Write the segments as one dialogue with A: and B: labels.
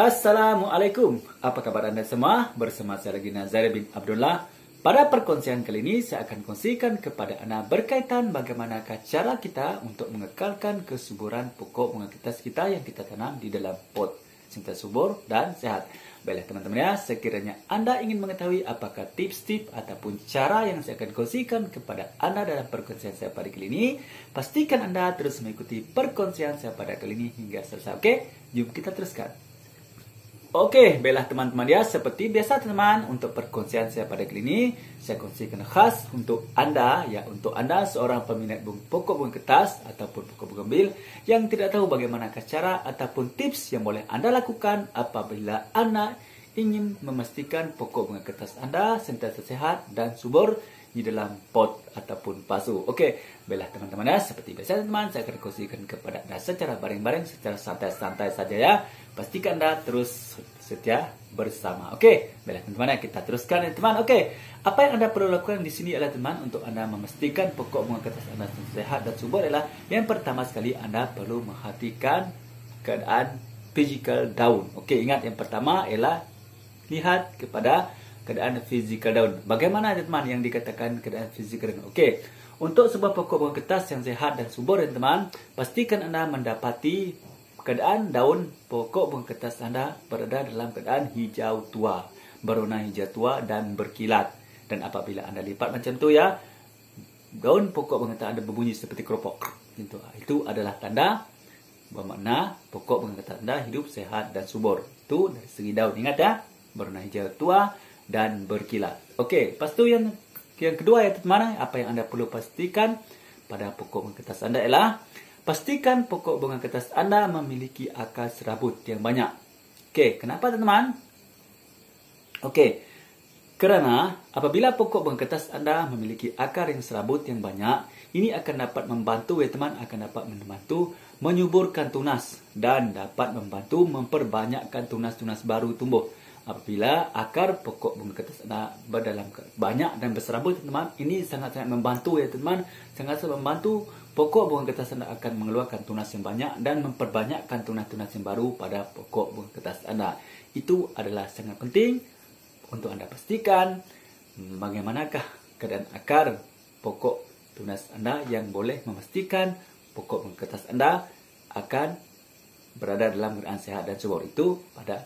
A: Assalamualaikum, apa kabar Anda semua? Bersama saya lagi Nazari bin Abdullah. Pada perkongsian kali ini saya akan kongsikan kepada Anda berkaitan bagaimanakah cara kita untuk mengekalkan kesuburan pokok bunga kertas kita yang kita tanam di dalam pot sehingga subur dan sehat. Baiklah teman-teman ya, sekiranya Anda ingin mengetahui apakah tips-tips ataupun cara yang saya akan kongsikan kepada Anda dalam perkongsian saya pada kali ini, pastikan Anda terus mengikuti perkongsian saya pada kali ini hingga selesai. Oke, jom kita teruskan. Oke, baiklah teman-teman ya, seperti biasa teman-teman, untuk perkongsian saya pada kali ini, saya kongsikan khas untuk Anda, ya untuk Anda seorang peminat pokok bunga kertas ataupun pokok bunga bil yang tidak tahu bagaimana cara ataupun tips yang boleh Anda lakukan apabila Anda ingin memastikan pokok bunga kertas Anda sentiasa sehat dan subur di dalam pot ataupun pasu. Oke, baiklah teman-teman ya, seperti biasa teman, saya akan kongsikan kepada Anda secara bareng-bareng, secara santai-santai saja ya. Pastikan Anda terus setia bersama. Oke, baiklah teman-teman, kita teruskan ya teman. Oke, apa yang Anda perlu lakukan di sini adalah teman, untuk Anda memastikan pokok bunga kertas Anda sehat dan subur adalah yang pertama sekali Anda perlu memperhatikan keadaan physical daun. Oke, ingat yang pertama ialah lihat kepada keadaan physical daun. Bagaimana teman yang dikatakan keadaan physical daun? Oke, untuk sebuah pokok bunga kertas yang sehat dan subur teman, pastikan Anda mendapati keadaan daun pokok bunga kertas Anda berada dalam keadaan hijau tua, berwarna hijau tua dan berkilat. Dan apabila Anda lipat macam tu ya, daun pokok bunga kertas Anda berbunyi seperti keropok. Itu adalah tanda bermakna pokok bunga kertas Anda hidup sehat dan subur. Itu dari segi daun. Ingat ya, berwarna hijau tua dan berkilat. Okey, lepas tu yang kedua ya teman, apa yang Anda perlu pastikan pada pokok bunga kertas Anda ialah pastikan pokok bunga kertas Anda memiliki akar serabut yang banyak. Okey, kenapa teman-teman? Okey, kerana apabila pokok bunga kertas Anda memiliki akar yang serabut yang banyak, ini akan dapat membantu ya teman, akan dapat membantu menyuburkan tunas dan dapat membantu memperbanyakkan tunas-tunas baru tumbuh. Apabila akar pokok bunga kertas Anda berdalam banyak dan berserabut teman, ini sangat-sangat membantu ya teman, sangat-sangat membantu pokok bunga kertas Anda akan mengeluarkan tunas yang banyak dan memperbanyakkan tunas-tunas yang baru pada pokok bunga kertas Anda. Itu adalah sangat penting untuk Anda pastikan bagaimanakah keadaan akar pokok tunas Anda yang boleh memastikan pokok bunga kertas Anda akan berada dalam keadaan sehat dan subur. Itu pada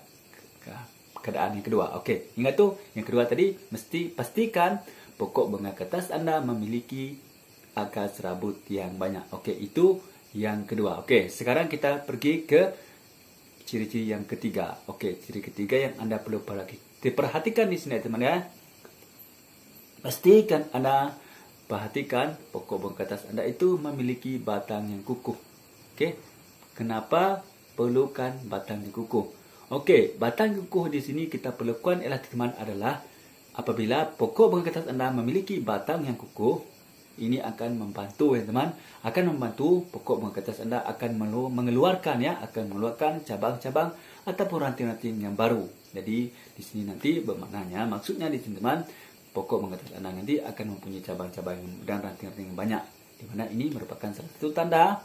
A: keadaan yang kedua. Okey, ingat tu, yang kedua tadi mesti pastikan pokok bunga kertas Anda memiliki akar serabut yang banyak. Okey, itu yang kedua. Okey, sekarang kita pergi ke ciri-ciri yang ketiga. Okey, ciri ketiga yang Anda perlu perhatikan di sini teman ya. Pastikan Anda perhatikan pokok bunga kertas Anda itu memiliki batang yang kukuh. Okey, kenapa perlukan batang yang kukuh? Okey, batang yang kukuh di sini kita perlukan ialah teman adalah apabila pokok bunga kertas Anda memiliki batang yang kukuh, ini akan membantu ya teman, akan membantu pokok bunga kertas Anda akan mengeluarkan ya, akan mengeluarkan cabang-cabang ataupun ranting-ranting yang baru. Jadi di sini nanti bermaknanya, maksudnya di sini teman, pokok bunga kertas Anda nanti akan mempunyai cabang-cabang dan ranting-ranting yang banyak. Di mana ini merupakan salah satu tanda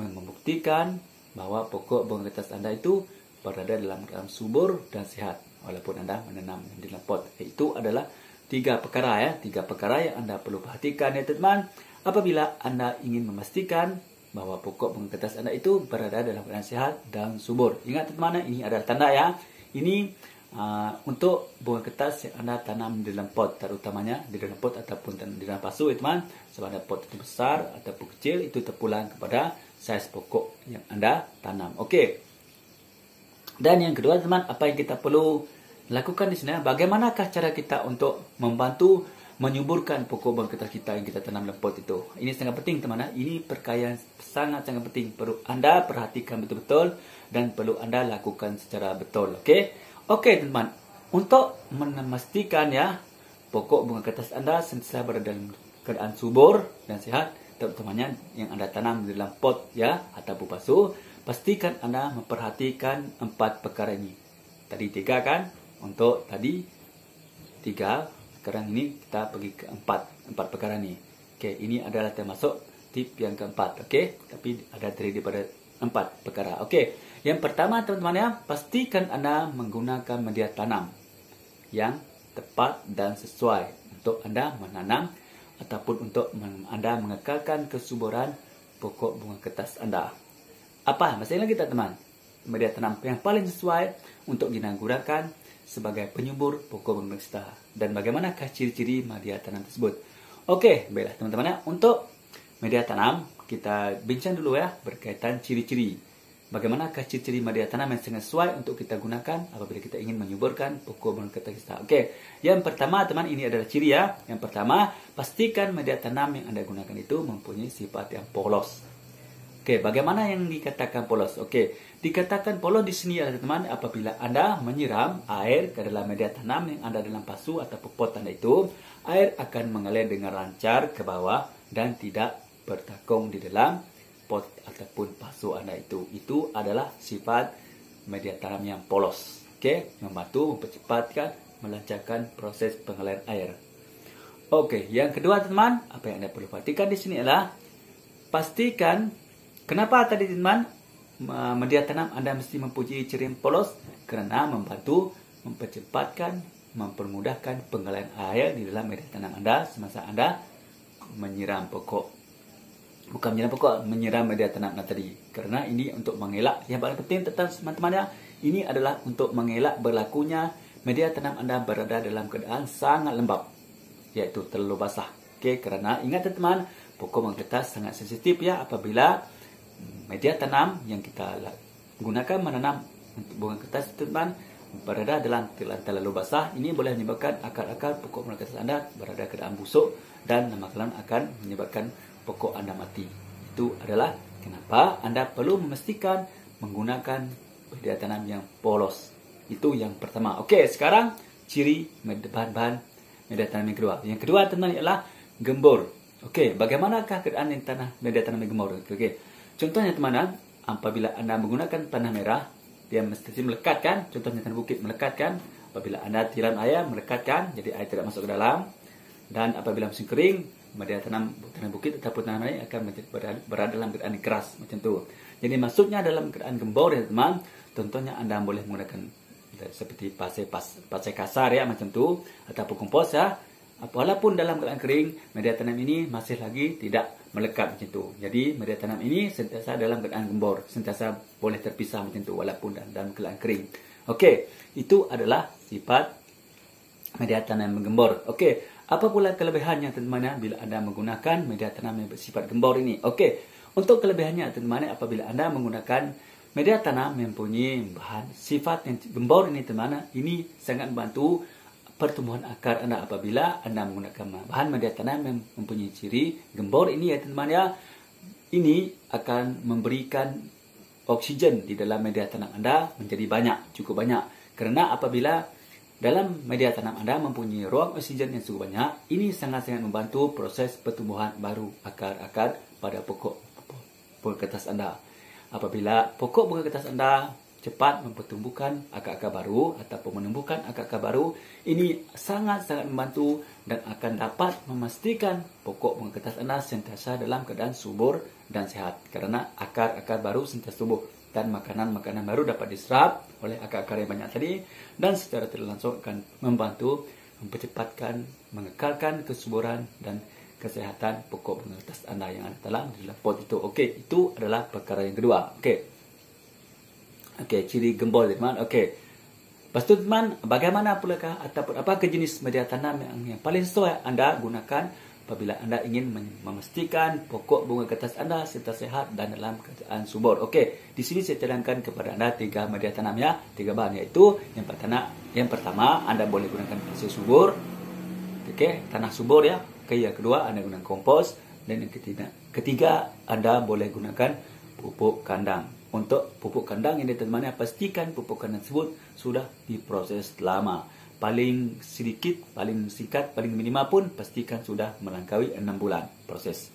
A: membuktikan bahwa pokok bunga kertas Anda itu berada dalam keadaan subur dan sehat walaupun Anda menanam di dalam pot. Itu adalah tiga perkara ya, tiga perkara yang Anda perlu perhatikan ya teman, apabila Anda ingin memastikan bahwa pokok bunga kertas Anda itu berada dalam keadaan sehat dan subur. Ingat teman, ini adalah tanda ya. Ini untuk bunga kertas yang Anda tanam di dalam pot, terutamanya di dalam pot ataupun di dalam pasu ya teman. Sama ada pot itu besar ataupun kecil, itu terpulang kepada saiz pokok yang Anda tanam. Okey. Dan yang kedua teman, apa yang kita perlu lakukan di sini, bagaimanakah cara kita untuk membantu menyuburkan pokok bunga kertas kita yang kita tanam dalam pot itu. Ini sangat penting teman, ini perkara yang sangat-sangat penting, perlu Anda perhatikan betul-betul dan perlu Anda lakukan secara betul. Okey, teman, untuk memastikan ya pokok bunga kertas Anda sentiasa berada dalam keadaan subur dan sehat, terutamanya yang Anda tanam di dalam pot ya ataupun pasu, pastikan Anda memperhatikan 4 perkara ini. Tadi 3 kan? Untuk tadi 3, sekarang ini kita pergi ke 4 perkara ni. Okey, ini adalah termasuk tip yang keempat. Okey, tapi ada terdiri daripada 4 perkara. Okey, Yang pertama teman-teman ya, pastikan Anda menggunakan media tanam yang tepat dan sesuai untuk Anda menanam ataupun untuk Anda mengekalkan kesuburan pokok bunga kertas Anda. Apa masalah kita teman? Media tanam yang paling sesuai untuk digunakan sebagai penyubur pokok bunga kertas. Dan bagaimanakah ciri-ciri media tanam tersebut? Oke, baiklah teman-teman ya. Untuk media tanam, kita bincang dulu ya berkaitan ciri-ciri. Bagaimanakah ciri-ciri media tanam yang sangat sesuai untuk kita gunakan apabila kita ingin menyuburkan pokok bunga kertas kita. Oke, yang pertama teman, ini adalah ciri ya. Yang pertama, pastikan media tanam yang Anda gunakan itu mempunyai sifat yang polos. Oke, bagaimana yang dikatakan polos? Oke, dikatakan polos di sini adalah teman, apabila Anda menyiram air ke dalam media tanam yang ada dalam pasu atau pot Anda itu, air akan mengalir dengan lancar ke bawah dan tidak bertakung di dalam pot ataupun pasu Anda itu. Itu adalah sifat media tanam yang polos. Oke, membantu mempercepatkan, melancarkan proses pengaliran air. Oke, yang kedua teman, apa yang Anda perlu perhatikan di sini adalah pastikan, kenapa tadi teman media tanam Anda mesti mempunyai ciri yang polos? Karena membantu mempercepatkan, mempermudahkan pengaliran air di dalam media tanam Anda semasa Anda menyiram pokok. Bukan menyiram pokok, menyiram media tanam tadi. Karena ini untuk mengelak, yang paling penting teman-teman ya, ini adalah untuk mengelak berlakunya media tanam Anda berada dalam keadaan sangat lembab, yaitu terlalu basah. Oke, karena ingat teman-teman, pokok bunga kertas sangat sensitif ya apabila media tanam yang kita gunakan menanam untuk bunga kertas teman berada dalam terlalu basah. Ini boleh menyebabkan akar-akar pokok bunga kertas Anda berada keadaan busuk dan lama-kelamaan akan menyebabkan pokok Anda mati. Itu adalah kenapa Anda perlu memastikan menggunakan media tanam yang polos. Itu yang pertama. Oke, sekarang ciri bahan-bahan media tanam yang kedua. Yang kedua teman ialah gembur. Oke, bagaimanakah keadaan media tanam yang gembur? Oke. Contohnya teman, apabila Anda menggunakan tanah merah, dia mesti melekat kan? Contohnya tanah bukit melekat kan? Apabila Anda tiram air melekatkan, jadi air tidak masuk ke dalam. Dan apabila musim kering, media tanam bukit ataupun tanah air akan berada dalam keadaan keras macam tu. Jadi maksudnya dalam keadaan gembur ya teman, contohnya Anda boleh menggunakan seperti pasir kasar ya macam tu ataupun kompos ya. Walaupun dalam keadaan kering, media tanam ini masih lagi tidak melekat macam tu. Jadi media tanam ini sentiasa dalam keadaan gembur, sentiasa boleh terpisah macam tu walaupun dalam keadaan kering. Okey, itu adalah sifat media tanam yang gembur. Okey. Apa pula kelebihannya teman-teman bila Anda menggunakan media tanam yang bersifat gembur ini? Okey, untuk kelebihannya teman-teman apabila Anda menggunakan media tanam yang mempunyai bahan sifat yang gembur ini teman-teman, ini sangat membantu pertumbuhan akar Anda apabila Anda menggunakan bahan media tanam yang mempunyai ciri gembur ini ya teman-teman ya. Ini akan memberikan oksigen di dalam media tanam Anda menjadi banyak, cukup banyak. Karena apabila dalam media tanam Anda mempunyai ruang oksigen yang cukup banyak, ini sangat-sangat membantu proses pertumbuhan baru akar-akar pada pokok bunga kertas Anda. Apabila pokok bunga kertas Anda cepat mempertumbuhkan akar-akar baru ataupun menumbuhkan akar-akar baru, ini sangat-sangat membantu dan akan dapat memastikan pokok bunga kertas Anda sentiasa dalam keadaan subur dan sehat. Karena akar-akar baru sentiasa tumbuh dan makanan-makanan baru dapat diserap oleh akar-akar yang banyak tadi dan secara tidak langsung akan membantu mempercepatkan, mengekalkan kesuburan dan kesehatan pokok bunga kertas Anda yang ada dalam pot itu. Okey, itu adalah perkara yang kedua. Okey, ciri gembur teman. Okey. Lepas tu teman, bagaimana pulakah ataupun apakah jenis media tanam yang paling sesuai Anda gunakan apabila Anda ingin memastikan pokok bunga kertas Anda serta sehat dan dalam keadaan subur. Okey, di sini saya cadangkan kepada Anda 3 media tanam ya, 3 bahan, iaitu yang pertama Anda boleh gunakan pasir subur. Okey, tanah subur ya. Okey, yang kedua Anda gunakan kompos dan yang ketiga Anda boleh gunakan pupuk kandang. Untuk pupuk kandang ini teman-teman, pastikan pupuk kandang tersebut sudah diproses lama. Paling sedikit, paling singkat, paling minima pun pastikan sudah melangkaui 6 bulan proses.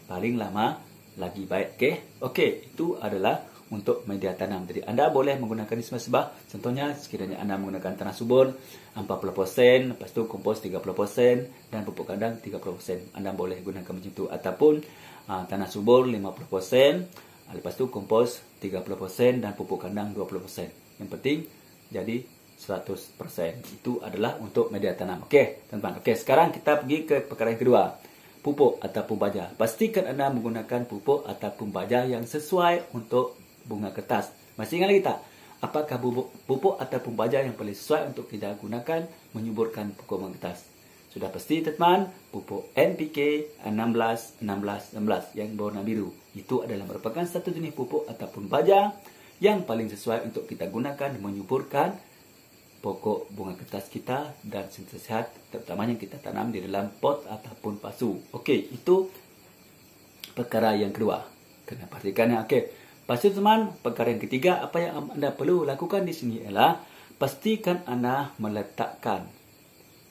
A: Paling lama lagi baik. Okey, itu adalah untuk media tanam. Jadi anda boleh menggunakan di sebah. Contohnya sekiranya anda menggunakan tanah subur 40%, lepas tu kompos 30% dan pupuk kandang 30%. Anda boleh gunakan macam itu. Ataupun tanah subur 50%, Lepas tu kompos 30% dan pupuk kandang 20%. Yang penting jadi 100%. Itu adalah untuk media tanam. Okey, teman-teman. Okey, sekarang kita pergi ke perkara yang kedua. Pupuk ataupun baja. Pastikan anda menggunakan pupuk ataupun baja yang sesuai untuk bunga kertas. Masih ingat lagi tak? Apakah pupuk ataupun baja yang paling sesuai untuk kita gunakan menyuburkan pokok bunga kertas? Sudah pasti teman-teman, pupuk NPK 16, 16, 16 yang berwarna biru. Itu adalah merupakan satu jenis pupuk ataupun baja yang paling sesuai untuk kita gunakan menyuburkan pokok bunga kertas kita dan sehat, terutamanya kita tanam di dalam pot ataupun pasu. Okey, itu perkara yang kedua. Kena pastikan ya. Okey. Lepas itu teman, perkara yang ketiga, apa yang anda perlu lakukan di sini ialah pastikan anda meletakkan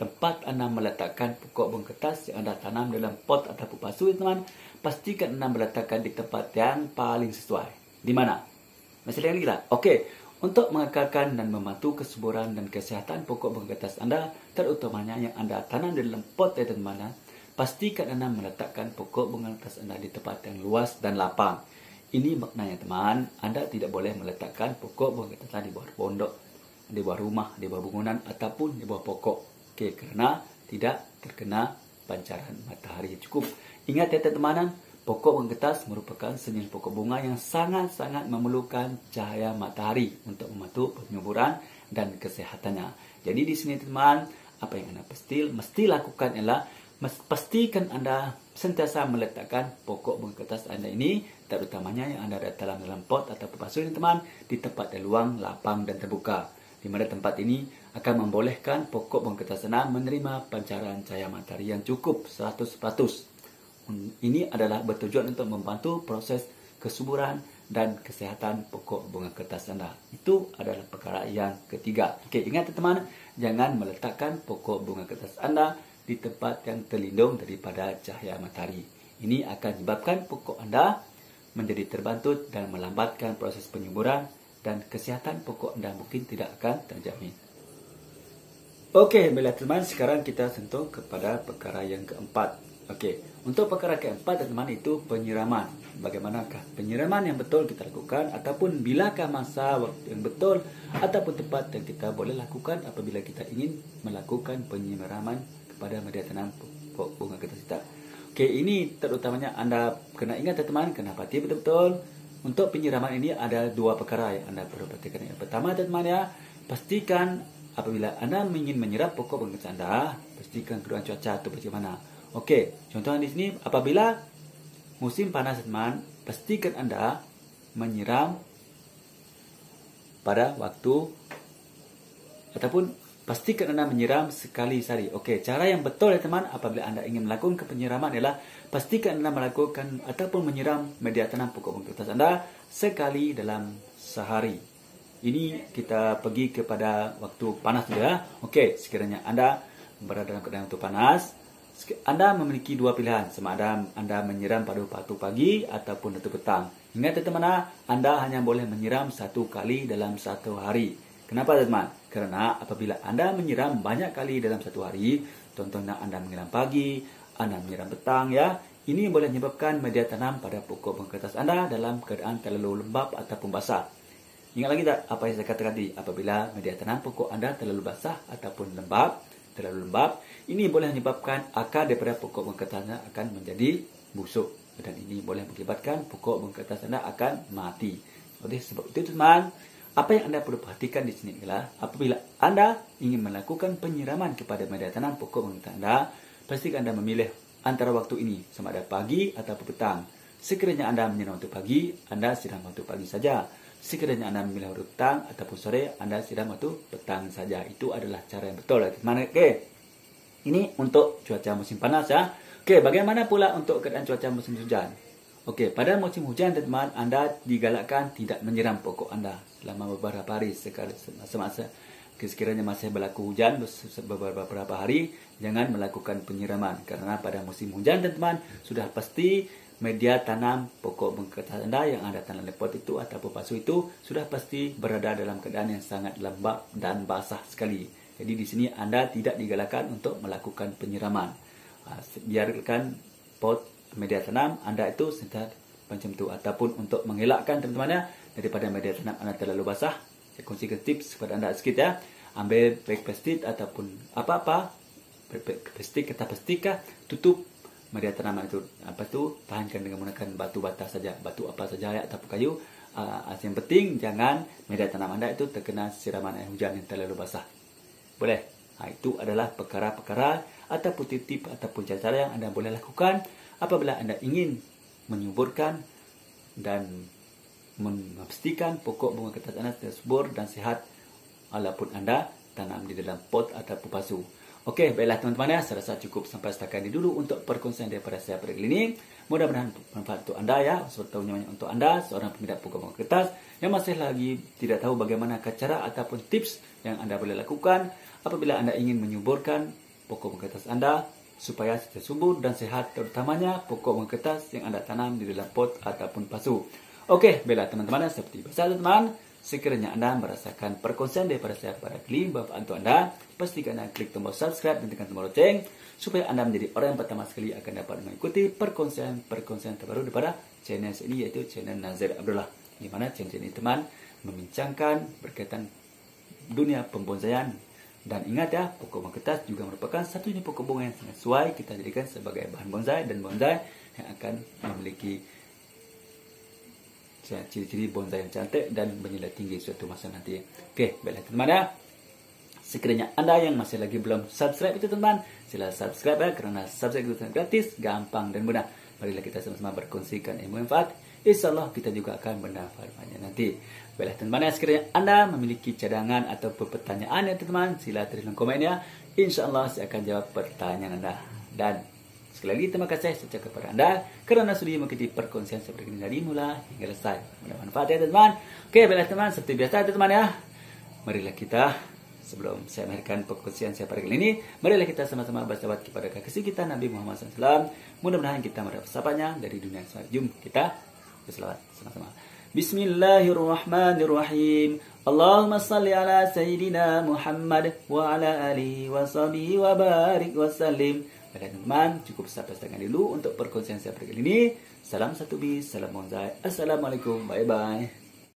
A: tempat anda meletakkan pokok bunga kertas yang anda tanam dalam pot ataupun pasu, teman. Pastikan anda meletakkan di tempat yang paling sesuai. Di mana? Masih lagi tak? Okey. Untuk mengekalkan dan membantu kesuburan dan kesihatan pokok bunga kertas anda, terutamanya yang anda tanam di dalam pot ya teman, pastikan anda meletakkan pokok bunga kertas anda di tempat yang luas dan lapang. Ini maknanya teman, anda tidak boleh meletakkan pokok bunga kertas di bawah pondok, di bawah rumah, di bawah bangunan ataupun di bawah pokok. Okey, kerana tidak terkena pancaran matahari yang cukup. Ingat ya teman-teman, pokok bunga kertas merupakan sejenis pokok bunga yang sangat-sangat memerlukan cahaya matahari untuk membantu penyuburan dan kesehatannya. Jadi di sini teman, apa yang anda mesti lakukan ialah pastikan anda sentiasa meletakkan pokok bunga kertas anda ini, terutamanya yang anda tanam dalam pot atau pasu ini teman, di tempat yang luang, lapang dan terbuka. Di mana tempat ini akan membolehkan pokok bunga kertas anda menerima pancaran cahaya matahari yang cukup 100%. Ini adalah bertujuan untuk membantu proses kesuburan dan kesehatan pokok bunga kertas anda. Itu adalah perkara yang ketiga. Okey, ingat teman-teman, jangan meletakkan pokok bunga kertas anda di tempat yang terlindung daripada cahaya matahari. Ini akan menyebabkan pokok anda menjadi terbantut dan melambatkan proses penyuburan dan kesihatan pokok anda mungkin tidak akan terjamin. Okey, baiklah teman, sekarang kita sentuh kepada perkara yang keempat. Okey, untuk perkara keempat teman itu penyiraman. Bagaimanakah penyiraman yang betul kita lakukan ataupun bilakah masa waktu yang betul ataupun tempat yang kita boleh lakukan apabila kita ingin melakukan penyiraman pada media tanam pokok bunga kertas kita. Okey, ini terutamanya anda kena ingat teman-teman, kena pati betul-betul. Untuk penyiraman ini ada dua perkara yang anda perlu perhatikan. Yang pertama teman-teman ya, pastikan apabila anda ingin menyiram pokok bunga kertas anda, pastikan keadaan cuaca itu bagaimana. Okey, contohnya di sini apabila musim panas teman, pastikan anda menyiram pada waktu ataupun pastikan anda menyiram sekali sehari. Okey, cara yang betul ya teman apabila anda ingin melakukan penyiraman ialah pastikan anda melakukan ataupun menyiram media tanam pokok bunga kertas anda sekali dalam sehari. Ini kita pergi kepada waktu panas dulu ya. Okey, sekiranya anda berada dalam keadaan waktu panas, anda memiliki dua pilihan, sama ada anda menyiram pada waktu pagi ataupun waktu petang. Ingat teman-teman, anda hanya boleh menyiram satu kali dalam satu hari. Kenapa teman? Karena apabila anda menyiram banyak kali dalam satu hari, contohnya anda menyiram pagi, anda menyiram petang ya, ini boleh menyebabkan media tanam pada pokok bunga kertas anda dalam keadaan terlalu lembab ataupun basah. Ingat lagi tak apa yang saya katakan tadi? Apabila media tanam pokok anda terlalu basah ataupun terlalu lembab, ini boleh menyebabkan akar daripada pokok bunga kertas anda akan menjadi busuk dan ini boleh mengakibatkan pokok bunga kertas anda akan mati. Oleh sebab itu teman, apa yang anda perlu perhatikan di sini ialah apabila anda ingin melakukan penyiraman kepada media tanam pokok bunga kertas anda, pastikan anda memilih antara waktu ini, sama ada pagi atau petang. Sekiranya anda menyiram waktu pagi, anda siram waktu pagi saja. Sekiranya anda memilih waktu petang ataupun sore, anda siram waktu petang saja. Itu adalah cara yang betul. Okey, ini untuk cuaca musim panas ya. Okey, bagaimana pula untuk keadaan cuaca musim hujan? Okey, pada musim hujan teman-teman, anda digalakkan tidak menyiram pokok anda selama beberapa hari. Semasa sekiranya masih berlaku hujan beberapa hari, jangan melakukan penyiraman. Kerana pada musim hujan teman-teman, sudah pasti media tanam pokok bunga kertas anda yang anda tanam di pot itu ataupun pasu itu sudah pasti berada dalam keadaan yang sangat lembab dan basah sekali. Jadi di sini anda tidak digalakkan untuk melakukan penyiraman. Biarkan pot media tanam anda itu macam tu, ataupun untuk mengelakkan teman-teman ya daripada media tanam anda terlalu basah. Saya kongsikan tips kepada anda sikit ya. Ambil beg plastik ataupun apa-apa, beg plastik, kertas plastik kah, tutup media tanaman itu. Apa tu, tahankan dengan menggunakan batu bata saja, batu apa saja ya, ataupun kayu. Yang penting jangan media tanam anda itu terkena siraman air hujan yang terlalu basah. Boleh. Itu adalah perkara-perkara ataupun tip-tip ataupun cara yang anda boleh lakukan apabila anda ingin menyuburkan dan memastikan pokok bunga kertas anda subur dan sihat walaupun anda tanam di dalam pot ataupun pasu. Okey, baiklah teman-teman ya, saya rasa cukup sampai setakat ini dulu untuk perkongsian daripada saya pada kali ini. Mudah-mudahan bermanfaat untuk anda ya, sebetulnya untuk anda seorang peminat pokok bunga kertas yang masih lagi tidak tahu bagaimana cara ataupun tips yang anda boleh lakukan apabila anda ingin menyuburkan pokok bunga kertas anda supaya subur dan sehat, terutamanya pokok bunga kertas yang anda tanam di dalam pot ataupun pasu. Okey, baiklah teman-teman, seperti biasa teman-teman, sekiranya anda merasakan perkongsian daripada saya pada kali bermanfaat untuk anda, pastikan anda klik tombol subscribe dan tekan tombol loceng supaya anda menjadi orang yang pertama sekali akan dapat mengikuti perkongsian terbaru daripada channel ini, iaitu channel Nazir Abdullah, di mana channel ini teman membincangkan berkaitan dunia pembonsaian. Dan ingat ya, pokok bunga kertas juga merupakan satunya pokok bunga yang sangat sesuai kita jadikan sebagai bahan bonsai, dan bonsai yang akan memiliki ciri-ciri bonsai yang cantik dan bernilai tinggi suatu masa nanti. Okey, baiklah teman-teman ya. Sekiranya anda yang masih lagi belum subscribe itu teman, sila subscribe ya, kerana subscribe itu gratis, gampang dan mudah. Marilah kita sama-sama berkongsikan ilmu manfaat. InsyaAllah kita juga akan mendapat nanti. Baiklah teman-teman ya, sekiranya anda memiliki cadangan atau pertanyaan ya teman-teman, sila tulis dalam komen ya. InsyaAllah saya akan jawab pertanyaan anda. Dan sekali lagi terima kasih saya ucapkan kepada anda kerana sudah mengikuti perkongsian seperti ini dari mula hingga selesai. Bermanfaat ya teman-teman. Okey, baiklah teman, seperti biasa teman-teman ya. Marilah kita, sebelum saya mengakhirkan perkongsian saya pada kali ini, marilah kita sama-sama bersalawat kepada kekasih kita Nabi Muhammad SAW. Mudah-mudahan kita mendapat sahabatnya dari dunia sampai. Jom kita bersalawat sama-sama. Bismillahirrahmanirrahim. Allahumma salli ala Sayyidina Muhammad wa ala alihi wa sahbihi wa barik wa sallim. Baiklah teman-teman, cukup sampai setakat dulu untuk perkongsian saya pada kali ini. Salam satu bis, salam bonsai. Assalamualaikum, bye-bye.